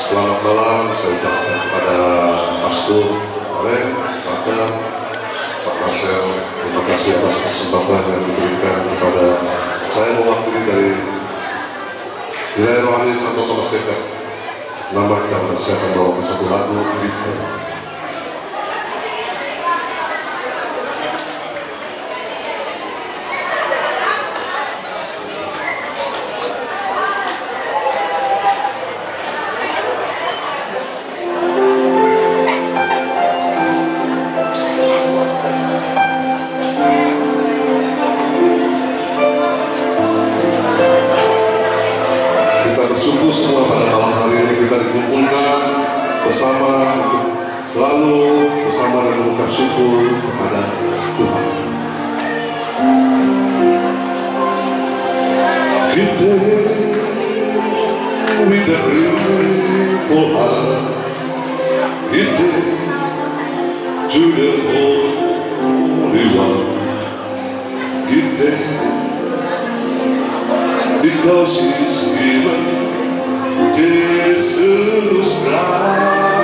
Selamat malam saya ucapkan kepada Pastor Alen, Pak Marcel, terima kasih atas kesempatan yang diberikan kepada saya mewakili dari wilayah rohani Santo Thomas Dekat. Nama kita saya akan bawakan satu lagu gitu. Bersyukur semua pada malam hari ini kita dikumpulkan bersama untuk selalu bersama dan mengucap syukur kepada Tuhan. Kita diberi Tuhan, kita juga Holy One, kita because He's given Jesus Christ.